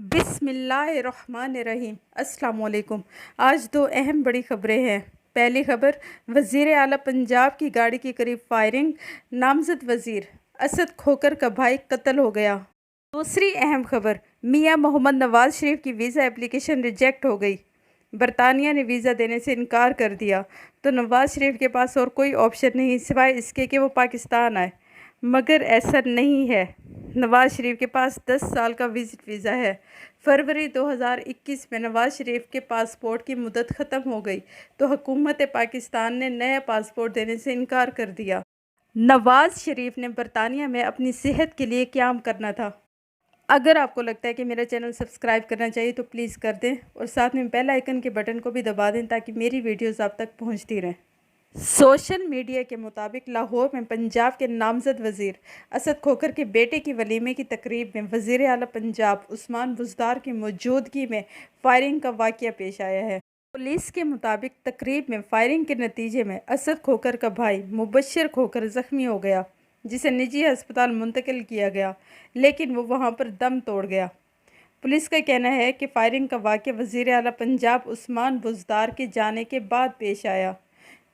बिस्मिल्लाहिर्रहमानिर्रहीम। अस्सलाम वालेकुम। आज दो अहम बड़ी खबरें हैं। पहली खबर, वज़ीर आला पंजाब की गाड़ी के करीब फायरिंग, नामज़द वज़ीर असद खोखर का भाई कत्ल हो गया। दूसरी अहम खबर, मियां मोहम्मद नवाज शरीफ की वीज़ा एप्लीकेशन रिजेक्ट हो गई। बरतानिया ने वीज़ा देने से इनकार कर दिया तो नवाज शरीफ के पास और कोई ऑप्शन नहीं सिवाय इसके कि वो पाकिस्तान आए, मगर ऐसा नहीं है। नवाज शरीफ के पास 10 साल का विजिट वीज़ा है। फरवरी 2021 में नवाज शरीफ के पासपोर्ट की मुद्दत ख़त्म हो गई तो हुकूमत पाकिस्तान ने नया पासपोर्ट देने से इनकार कर दिया। नवाज शरीफ ने बरतानिया में अपनी सेहत के लिए क़याम करना था। अगर आपको लगता है कि मेरा चैनल सब्सक्राइब करना चाहिए तो प्लीज़ कर दें और साथ में बेल आइकन के बटन को भी दबा दें ताकि मेरी वीडियोज़ आप तक पहुँचती रहें। सोशल मीडिया के मुताबिक लाहौर में पंजाब के नामज़द वज़ीर असद खोखर के बेटे की वलीमे की तकरीब में वज़ीर आला पंजाब उस्मान बुज़दार की मौजूदगी में फायरिंग का वाक़या पेश आया है। पुलिस के मुताबिक तकरीब में फायरिंग के नतीजे में असद खोखर का भाई मुबशर खोखर ज़ख्मी हो गया, जिसे निजी अस्पताल मुंतकिल किया गया, लेकिन वो वहाँ पर दम तोड़ गया। पुलिस का कहना है कि फायरिंग का वाक़या वज़ीर आला पंजाब उस्मान बुज़दार के जाने के बाद पेश आया।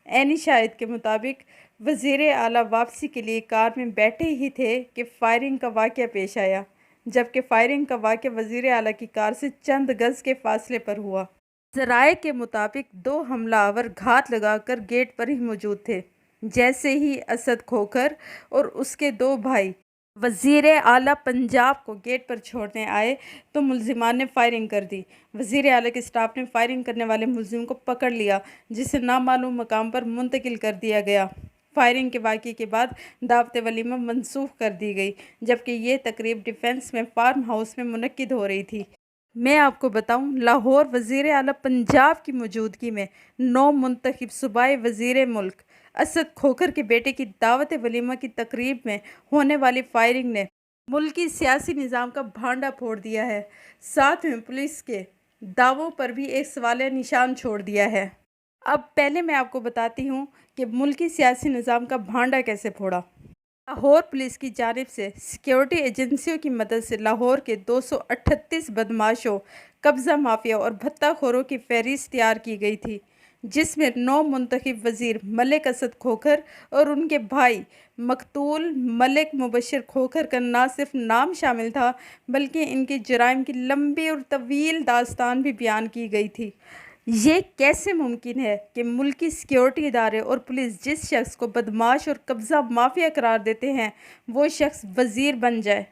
ऐनी शाहिद के मुताबिक वज़ीर आला वापसी के लिए कार में बैठे ही थे कि फायरिंग का वाक़या पेश आया, जबकि फायरिंग का वाक़या वज़ीर आला की कार से चंद गज़ के फासले पर हुआ। ज़राए के मुताबिक दो हमलावर घात लगाकर गेट पर ही मौजूद थे। जैसे ही असद खोखर और उसके दो भाई वज़ीर आला पंजाब को गेट पर छोड़ने आए तो मुलजिमान ने फायरिंग कर दी। वज़ीर आला के स्टाफ ने फायरिंग करने वाले मुलजिम को पकड़ लिया, जिसे नामालूम मकाम पर मुंतकिल कर दिया गया। फायरिंग के वाक़े के बाद दावत वलीमा मनसूख कर दी गई, जबकि ये तकरीब डिफेंस में फार्म हाउस में मुनक्किद हो रही थी। मैं आपको बताऊं, लाहौर वज़ीर आला पंजाब की मौजूदगी में नौ मुंतखब सूबाई वज़ीर मुल्क असद खोखर के बेटे की दावत वलीमा की तकरीब में होने वाली फायरिंग ने मुल्की सियासी निज़ाम का भांडा फोड़ दिया है। साथ में पुलिस के दावों पर भी एक सवालिया निशान छोड़ दिया है। अब पहले मैं आपको बताती हूँ कि मुल्की सियासी निज़ाम का भांडा कैसे फोड़ा। लाहौर पुलिस की जानिब से सिक्योरिटी एजेंसियों की मदद से लाहौर के 238 बदमाशों, कब्ज़ा माफिया और भत्ताखोरों की फहरिस्त तैयार की गई थी, जिसमें 9 मुंतखब वज़ीर मलिक असद खोखर और उनके भाई मकतूल मलिक मुबशर खोखर का न सिर्फ नाम शामिल था, बल्कि इनके जराइम की लंबी और तवील दास्तान भी बयान की गई थी। ये कैसे मुमकिन है कि मुल्की सिक्योरिटी इदारे और पुलिस जिस शख्स को बदमाश और कब्ज़ा माफिया करार देते हैं वो शख्स वज़ीर बन जाए।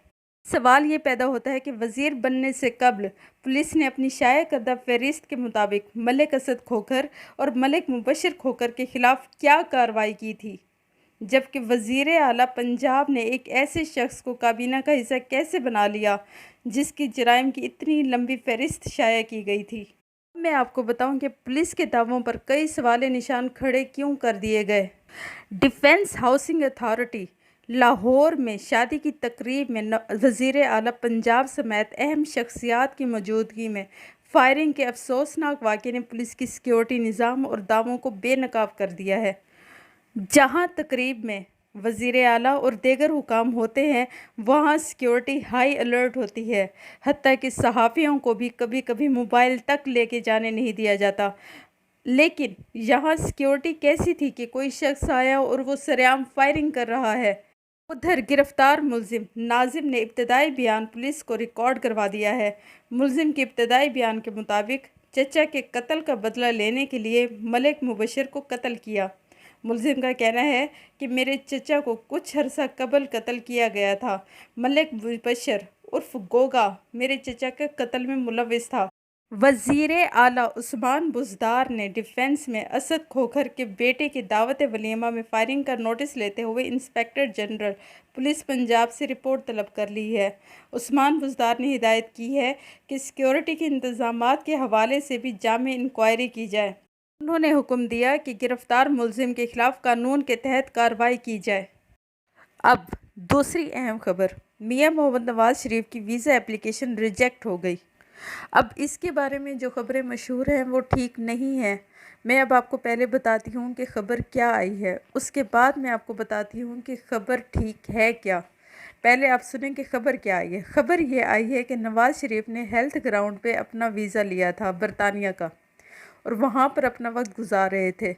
सवाल ये पैदा होता है कि वज़ीर बनने से कबल पुलिस ने अपनी शाया करदा फहरिस्त के मुताबिक मलिक असद खोखर और मलिक मुबशर खोखर के ख़िलाफ़ क्या कार्रवाई की थी, जबकि वज़ीर आला पंजाब ने एक ऐसे शख्स को काबीना का हिस्सा कैसे बना लिया जिसकी जराइम की इतनी लंबी फहरिस्त शाया की गई थी। मैं आपको बताऊं कि पुलिस के दावों पर कई सवाल निशान खड़े क्यों कर दिए गए। डिफेंस हाउसिंग अथॉरिटी लाहौर में शादी की तकरीब में वज़ीर आला पंजाब समेत अहम शख्सियात की मौजूदगी में फायरिंग के अफसोसनाक वाक़े ने पुलिस की सिक्योरिटी निज़ाम और दावों को बेनकाब कर दिया है। जहां तकरीब में वज़ीर आला और दीगर हुकाम होते हैं, वहां सिक्योरिटी हाई अलर्ट होती है। हत्ता कि सहाफ़ियों को भी कभी कभी मोबाइल तक लेके जाने नहीं दिया जाता। लेकिन यहाँ सिक्योरिटी कैसी थी कि कोई शख्स आया और वो सरेआम फायरिंग कर रहा है। उधर गिरफ्तार मुलजिम नाजिम ने इब्तदाई बयान पुलिस को रिकॉर्ड करवा दिया है। मुलजिम के इब्तदाई बयान के मुताबिक चचा के कत्ल का बदला लेने के लिए मलिक मुबशर को कत्ल किया। मुलजिम का कहना है कि मेरे चचा को कुछ अरसा कबल कत्ल किया गया था। मलिक मुबशर उर्फ गोगा मेरे चचा के कत्ल में मुलविस था। वज़ीर आला उस्मान बुज़दार ने डिफेंस में असद खोखर के बेटे की दावत वलीमा में फायरिंग का नोटिस लेते हुए इंस्पेक्टर जनरल पुलिस पंजाब से रिपोर्ट तलब कर ली है। उस्मान बुज़दार ने हिदायत की है कि सिक्योरिटी के इंतज़ामात के हवाले से भी जामे इंक्वायरी की जाए। उन्होंने हुक्म दिया कि गिरफ्तार मुलजिम के खिलाफ कानून के तहत कार्रवाई की जाए। अब दूसरी अहम खबर, मियां मोहम्मद नवाज शरीफ की वीज़ा एप्लीकेशन रिजेक्ट हो गई। अब इसके बारे में जो ख़बरें मशहूर हैं वो ठीक नहीं हैं। मैं अब आपको पहले बताती हूँ कि ख़बर क्या आई है, उसके बाद मैं आपको बताती हूँ कि ख़बर ठीक है क्या। پہلے آپ سنیں کہ خبر کیا آئی ہے۔ خبر یہ آئی ہے کہ نواز شریف نے ہیلتھ گراؤنڈ پہ اپنا ویزا لیا تھا برطانیہ کا، اور وہاں پر اپنا وقت گزار رہے تھے۔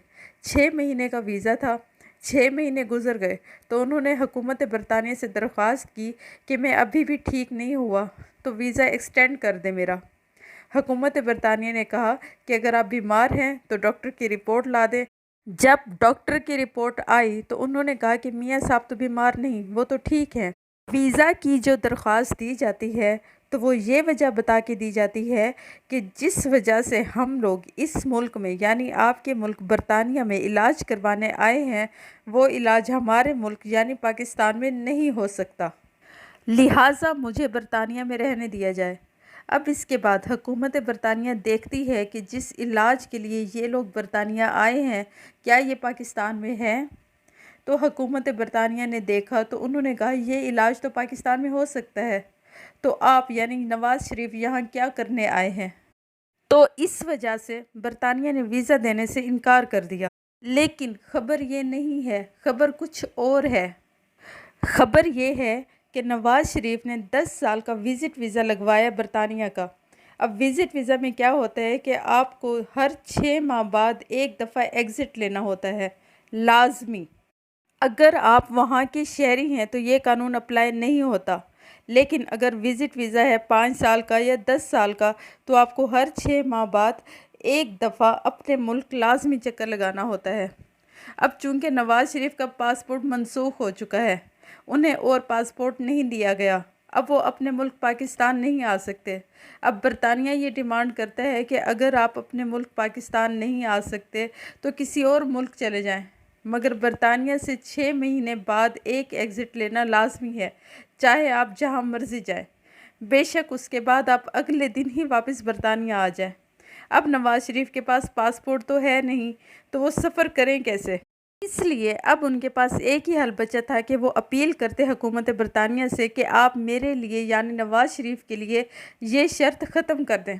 6 مہینے کا ویزا تھا، 6 مہینے گزر گئے تو انہوں نے حکومت برطانیہ سے درخواست کی کہ میں ابھی بھی ٹھیک نہیں ہوا تو ویزا ایکسٹینڈ کر دے میرا۔ حکومت برطانیہ نے کہا کہ اگر آپ بیمار ہیں تو ڈاکٹر کی رپورٹ لا دیں۔ جب ڈاکٹر کی رپورٹ آئی تو انہوں نے کہا کہ میاں صاحب تو بیمار نہیں، وہ تو ٹھیک ہیں۔ ویزا کی جو درخواست دی جاتی ہے تو وہ یہ وجہ بتا کے دی جاتی ہے کہ جس وجہ سے ہم لوگ اس ملک میں یعنی آپ کے ملک برطانیہ میں علاج کروانے آئے ہیں، وہ علاج ہمارے ملک یعنی پاکستان میں نہیں ہو سکتا، لہٰذا مجھے برطانیہ میں رہنے دیا جائے۔ اب اس کے بعد حکومت برطانیہ دیکھتی ہے کہ جس علاج کے لیے یہ لوگ برطانیہ آئے ہیں کیا یہ پاکستان میں ہے، تو حکومت برطانیہ نے دیکھا تو انہوں نے کہا یہ علاج تو پاکستان میں ہو سکتا ہے، تو آپ یعنی نواز شریف یہاں کیا کرنے آئے ہیں؟ تو اس وجہ سے برطانیہ نے ویزا دینے سے انکار کر دیا۔ لیکن خبر یہ نہیں ہے، خبر کچھ اور ہے۔ خبر یہ ہے کہ نواز شریف نے 10 سال کا وزٹ ویزا لگوایا برطانیہ کا۔ اب وزٹ ویزا میں کیا ہوتا ہے کہ آپ کو ہر 6 ماہ بعد ایک دفعہ ایگزٹ لینا ہوتا ہے، لازمی۔ اگر آپ وہاں کے شہری ہیں تو یہ قانون اپلائی نہیں ہوتا، لیکن اگر وزٹ ویزا ہے 5 سال کا یا 10 سال کا تو آپ کو ہر 6 ماہ بعد ایک دفعہ اپنے ملک لازمی چکر لگانا ہوتا ہے۔ اب چونکہ نواز شریف کا پاسپورٹ منسوخ ہو چکا ہے، انہیں اور پاسپورٹ نہیں دیا گیا، اب وہ اپنے ملک پاکستان نہیں آ سکتے۔ اب برطانیہ یہ ڈیمانڈ کرتا ہے کہ اگر آپ اپنے ملک پاکستان نہیں آ سکتے تو کسی اور ملک چلے جائیں، مگر برطانیہ سے 6 مہینے بعد ایک ایگزٹ لینا لازمی ہے، چاہے آپ جہاں مرضی جائیں، بے شک اس کے بعد آپ اگلے دن ہی واپس برطانیہ آ جائیں۔ اب نواز شریف کے پاس پاسپورٹ تو ہے نہیں تو وہ سفر کریں کیسے؟ اس لیے اب ان کے پاس ایک ہی حل بچا تھا کہ وہ اپیل کرتے حکومت برطانیہ سے کہ آپ میرے لیے یعنی نواز شریف کے لیے یہ شرط ختم کر دیں۔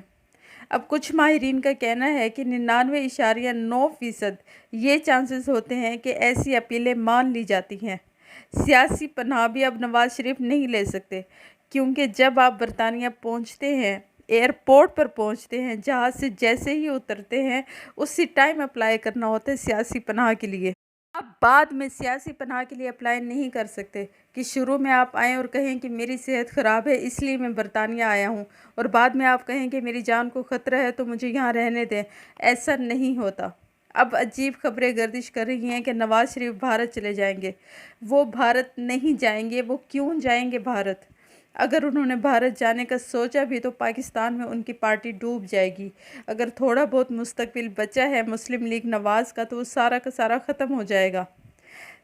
اب کچھ ماہرین کا کہنا ہے کہ 99.9% یہ چانسز ہوتے ہیں کہ ایسی اپیلیں مان لی جاتی ہیں۔ سیاسی پناہ بھی اب نواز شریف نہیں لے سکتے، کیونکہ جب آپ برطانیہ پہنچتے ہیں، ایئرپورٹ پر پہنچتے ہیں، جہاز سے جیسے ہی اترتے ہیں اسی ٹائم اپلائی کرنا ہوتا ہے سیاسی پناہ کے لیے۔ آپ بعد میں سیاسی پناہ کے لیے اپلائی نہیں کر سکتے کہ شروع میں آپ آئیں اور کہیں کہ میری صحت خراب ہے اس لیے میں برطانیہ آیا ہوں، اور بعد میں آپ کہیں کہ میری جان کو خطرہ ہے تو مجھے یہاں رہنے دیں۔ ایسا نہیں ہوتا۔ اب عجیب خبریں گردش کر رہی ہیں کہ نواز شریف بھارت چلے جائیں گے۔ وہ بھارت نہیں جائیں گے۔ وہ کیوں جائیں گے بھارت؟ اگر انہوں نے بھارت جانے کا سوچا بھی تو پاکستان میں ان کی پارٹی ڈوب جائے گی۔ اگر تھوڑا بہت مستقبل بچا ہے مسلم لیگ نواز کا تو وہ سارا کا سارا ختم ہو جائے گا۔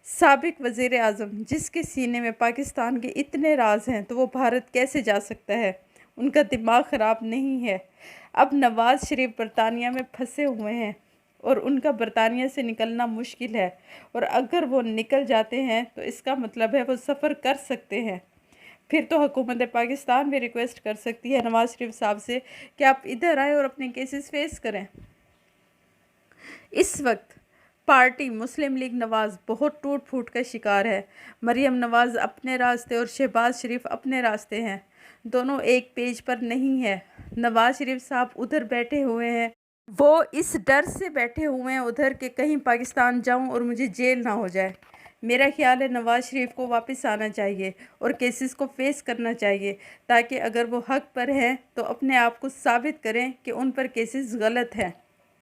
سابق وزیر اعظم جس کے سینے میں پاکستان کے اتنے راز ہیں تو وہ بھارت کیسے جا سکتا ہے؟ ان کا دماغ خراب نہیں ہے؟ اب نواز شریف برطانیہ میں پھنسے ہوئے ہیں اور ان کا برطانیہ سے نکلنا مشکل ہے، اور اگر وہ نکل جاتے ہیں تو اس کا مطلب ہے وہ سفر کر سکتے ہیں۔ پھر تو حکومت پاکستان بھی ریکویسٹ کر سکتی ہے نواز شریف صاحب سے کہ آپ ادھر آئیں اور اپنے کیسز فیس کریں۔ اس وقت پارٹی مسلم لیگ نواز بہت ٹوٹ پھوٹ کا شکار ہے۔ مریم نواز اپنے راستے اور شہباز شریف اپنے راستے ہیں، دونوں ایک پیج پر نہیں ہیں۔ نواز شریف صاحب ادھر بیٹھے ہوئے ہیں، وہ اس ڈر سے بیٹھے ہوئے ہیں ادھر کہ کہیں پاکستان جاؤں اور مجھے جیل نہ ہو جائے۔ میرا خیال ہے نواز شریف کو واپس آنا چاہیے اور کیسز کو فیس کرنا چاہیے، تاکہ اگر وہ حق پر ہیں تو اپنے آپ کو ثابت کریں کہ ان پر کیسز غلط ہیں۔